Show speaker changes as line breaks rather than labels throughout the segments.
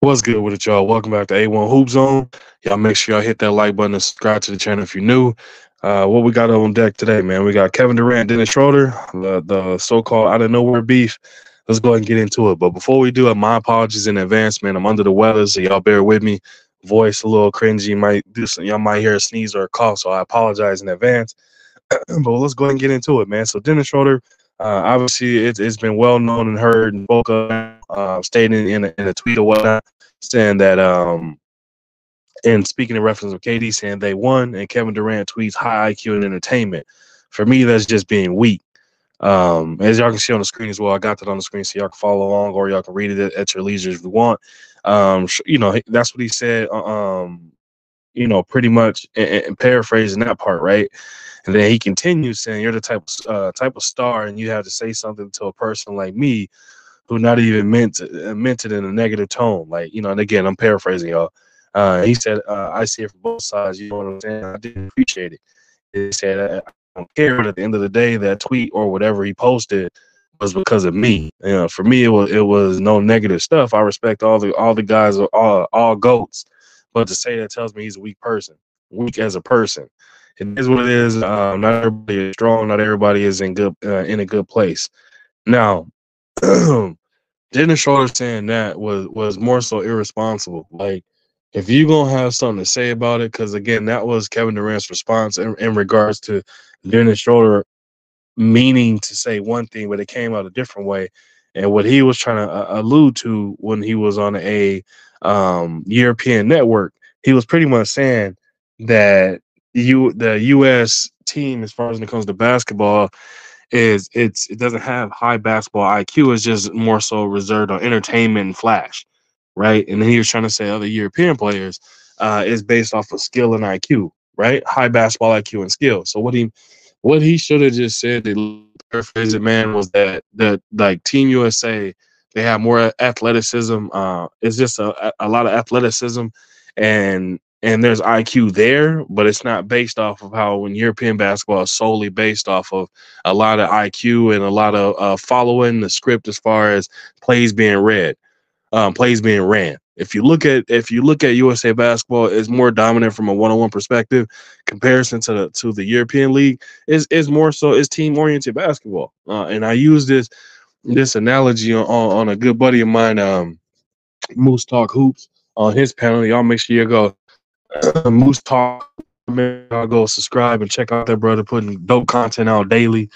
What's good with it, y'all? Welcome back to A1 Hoop Zone. Y'all make sure y'all hit that like button and subscribe to the channel if you're new. What we got on deck today, man? We got Kevin Durant, Dennis Schroder, the so-called out of nowhere beef. Let's go ahead and get into it. But before we do it, my apologies in advance, man. I'm under the weather, so y'all bear with me. Voice a little cringy. Y'all might hear a sneeze or a cough, so I apologize in advance. But let's go ahead and get into it, man. So Dennis Schroder, obviously it's been well known and heard and spoke of, stating in a tweet or whatnot, saying that and speaking in reference of KD saying they won, and Kevin Durant tweets high IQ and entertainment. For me, that's just being weak. As y'all can see on the screen as well, I got that on the screen so y'all can follow along or y'all can read it at your leisure if you want. That's what he said. Pretty much and paraphrasing that part, right? And then he continues saying, "You're the type of star, and you have to say something to a person like me, who not even meant it in a negative tone." Like, and again, I'm paraphrasing y'all. He said, "I see it from both sides. You know what I'm saying? I didn't appreciate it." He said, "I don't care, but at the end of the day, that tweet or whatever he posted was because of me. For me, it was no negative stuff. I respect all the guys, all goats, but to say that tells me he's a weak person, weak as a person. It is what it is. Not everybody is strong. Not everybody is in a good place. Now, Dennis Schroeder saying that was more so irresponsible. Like, if you gonna have something to say about it, because again, that was Kevin Durant's response in regards to Dennis Schroeder meaning to say one thing, but it came out a different way. And what he was trying to allude to when he was on a European network, he was pretty much saying that the U.S. team, as far as when it comes to basketball, it doesn't have high basketball IQ. It's just more so reserved on entertainment and flash, right? And then he was trying to say other European players is based off of skill and IQ, right? High basketball IQ and skill. So what he should have just said, to paraphrase it, man, was that like Team USA, they have more athleticism. It's just a lot of athleticism, and there's IQ there, but it's not based off of how when European basketball is solely based off of a lot of IQ and a lot of following the script as far as plays being read, plays being ran. If you look at USA basketball, it's more dominant from a one-on-one perspective. Comparison to the European League is more so is team oriented basketball. And I use this analogy on a good buddy of mine, Moose Talk Hoops, on his panel. Y'all make sure you go Moose Talk. Y'all go subscribe and check out that brother putting dope content out daily.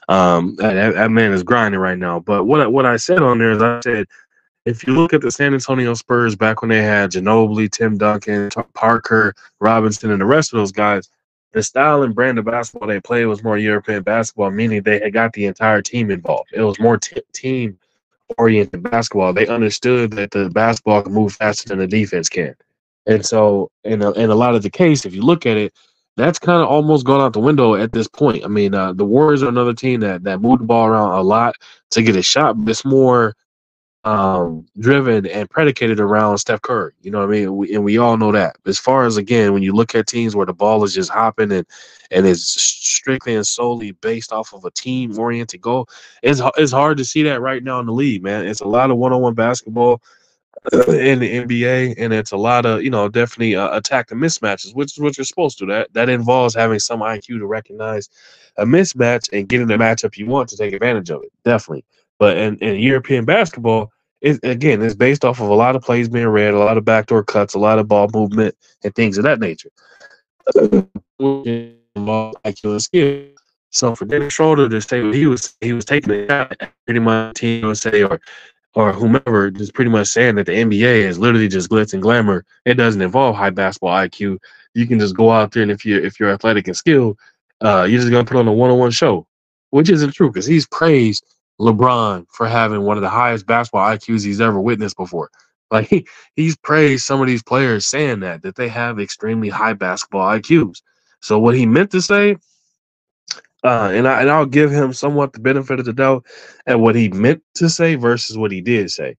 That man is grinding right now. But what I said on there is I said, if you look at the San Antonio Spurs back when they had Ginobili, Tim Duncan, Parker, Robinson, and the rest of those guys, the style and brand of basketball they played was more European basketball, meaning they had got the entire team involved. It was more team-oriented basketball. They understood that the basketball can move faster than the defense can. And so, in a lot of the case, if you look at it, that's kind of almost gone out the window at this point. I mean, the Warriors are another team that moved the ball around a lot to get a shot, but it's more driven and predicated around Steph Curry. You know what I mean? We all know that. As far as, again, when you look at teams where the ball is just hopping and it's strictly and solely based off of a team oriented goal, it's hard to see that right now in the league, man. It's a lot of one-on-one basketball in the NBA, and it's a lot of, definitely attack the mismatches, which is what you're supposed to. That involves having some IQ to recognize a mismatch and getting the matchup you want to take advantage of it. Definitely. But in European basketball, it's based off of a lot of plays being read, a lot of backdoor cuts, a lot of ball movement, and things of that nature. IQ and skill. So for Dennis Schroeder to say what he was taking a shot at pretty much Team USA or whomever, just pretty much saying that the NBA is literally just glitz and glamour. It doesn't involve high basketball IQ. You can just go out there, and if you're athletic and skilled, you're just gonna put on a one-on-one show, which isn't true because he's praised LeBron for having one of the highest basketball IQs he's ever witnessed before. Like he's praised some of these players saying that they have extremely high basketball IQs. So what he meant to say, I'll give him somewhat the benefit of the doubt at what he meant to say versus what he did say.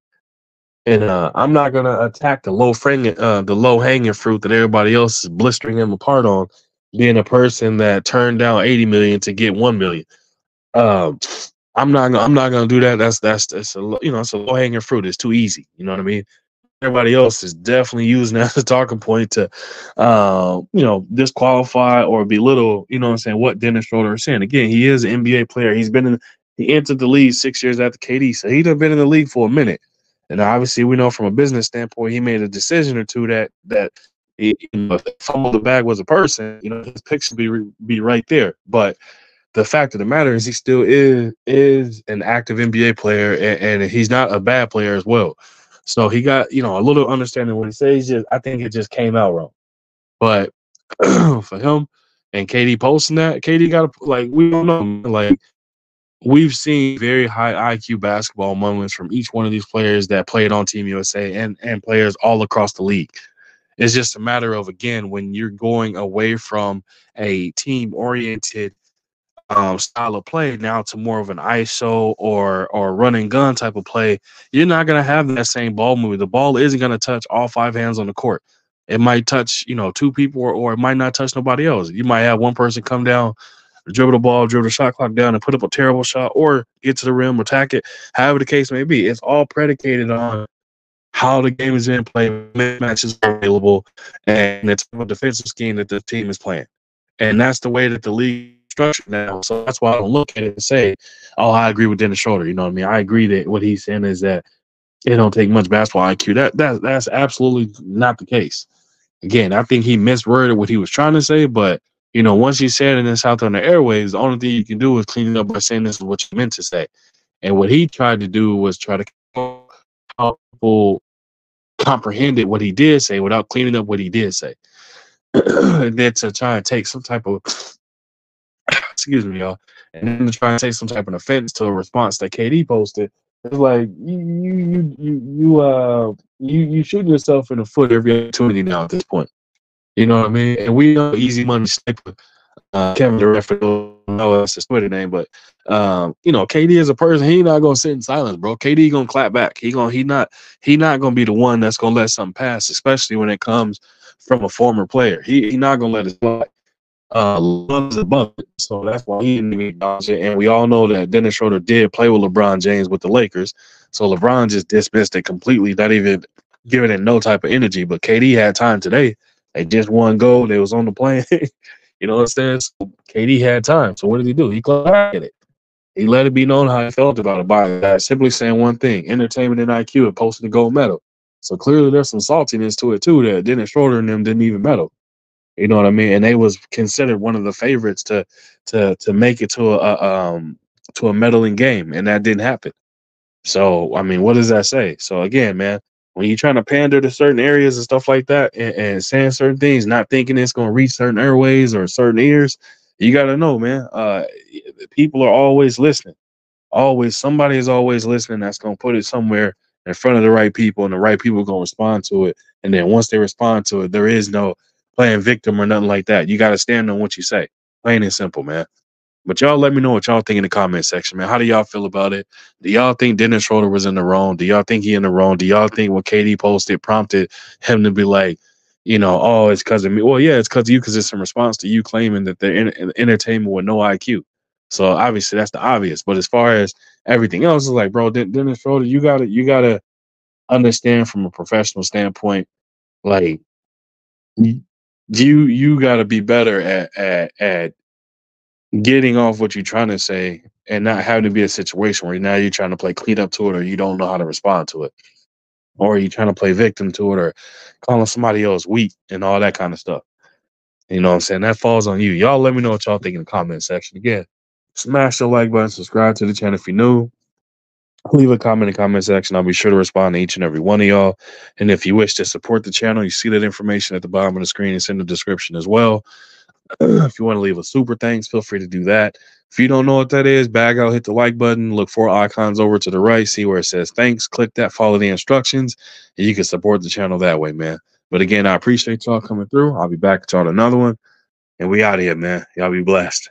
And I'm not gonna attack the low hanging fruit that everybody else is blistering him apart on, being a person that turned down 80 million to get 1 million. Um, I'm not gonna do that. That's it's a low hanging fruit. It's too easy. You know what I mean? everybody else is definitely using that as a talking point to, disqualify or belittle, you know what I'm saying, what Dennis Schroder is saying. Again, he is an NBA player. He entered the league 6 years after KD, so he'd have been in the league for a minute. And obviously, we know from a business standpoint, he made a decision or two that if fumble the bag was a person, his picture be right there. But the fact of the matter is he still is an active NBA player, and he's not a bad player as well. So he got, a little understanding what he says. I think it just came out wrong. But for him and KD posting that, KD got we don't know. Like, we've seen very high IQ basketball moments from each one of these players that played on Team USA and players all across the league. It's just a matter of, again, when you're going away from a team-oriented style of play now to more of an ISO or run and gun type of play, you're not going to have that same ball movement. The ball isn't going to touch all 5 hands on the court. It might touch, 2 people, or it might not touch nobody else. You might have one person come down, dribble the ball, dribble the shot clock down, and put up a terrible shot, or get to the rim, attack it, however the case may be. It's all predicated on how the game is being played, mismatches are available, and the type of defensive scheme that the team is playing. And that's the way that the league is structured now. So that's why I don't look at it and say, oh, I agree with Dennis Schroder. You know what I mean? I agree that what he's saying is that it don't take much basketball IQ. That's absolutely not the case. Again, I think he misworded what he was trying to say, but once you said it and it's out there on the airwaves, the only thing you can do is clean it up by saying this is what you meant to say. And what he tried to do was try to help people comprehended what he did say without cleaning up what he did say. And then to try and take some type of excuse me, y'all, and then to try and take some type of offense to a response that KD posted. It's like you shooting yourself in the foot every opportunity now at this point. You know what I mean? And we know Easy Money Sniper, Kevin Durant, for no, that's his Twitter name, but KD is a person. He not gonna sit in silence, bro. KD gonna clap back. He not gonna be the one that's gonna let something pass, especially when it comes from a former player. He not gonna let it slide. Loves a bucket, so that's why he didn't even acknowledge it. And we all know that Dennis Schroder did play with LeBron James with the Lakers, so LeBron just dismissed it completely, not even giving it no type of energy. But KD had time today. They just won gold. They was on the plane. You know what I'm saying? So KD had time. So what did he do? He clapped it. He let it be known how he felt about it by simply saying one thing: entertainment and IQ, and posting the gold medal. So clearly there's some saltiness to it too that Dennis Schroder and them didn't even medal. You know what I mean? And they was considered one of the favorites to make it to a medaling game, and that didn't happen. So I mean, what does that say? So again, man, when you're trying to pander to certain areas and stuff like that, and saying certain things, not thinking it's going to reach certain airways or certain ears, you got to know, man. People are always listening. Always, somebody is always listening. That's going to put it somewhere in front of the right people, and the right people are going to respond to it. And then once they respond to it, there is no playing victim or nothing like that. You got to stand on what you say. Plain and simple, man. But y'all let me know what y'all think in the comment section, man. How do y'all feel about it? Do y'all think Dennis Schroder was in the wrong? Do y'all think he in the wrong? Do y'all think what KD posted prompted him to be like, oh, it's because of me? Well, yeah, it's because of you, because it's in response to you claiming that they're in entertainment with no IQ. So obviously that's the obvious. But as far as everything else, is like, bro, Dennis Schroder, you gotta understand from a professional standpoint, like you gotta be better at getting off what you're trying to say and not having to be a situation where now you're trying to play clean up to it, or you don't know how to respond to it, or you're trying to play victim to it, or calling somebody else weak and all that kind of stuff. You know what I'm saying? That falls on you. Y'all let me know what y'all think in the comment section. Again, smash the like button, subscribe to the channel if you're new. Leave a comment in the comment section. I'll be sure to respond to each and every one of y'all. And if you wish to support the channel, you see that information at the bottom of the screen. It's in the description as well. If you want to leave a super thanks, feel free to do that. If you don't know what that is, bag out, hit the like button, look 4 icons over to the right, see where it says thanks, click that, follow the instructions, and you can support the channel that way, man. But again, I appreciate y'all coming through. I'll be back with y'all to another one, and we out of here, man. Y'all be blessed.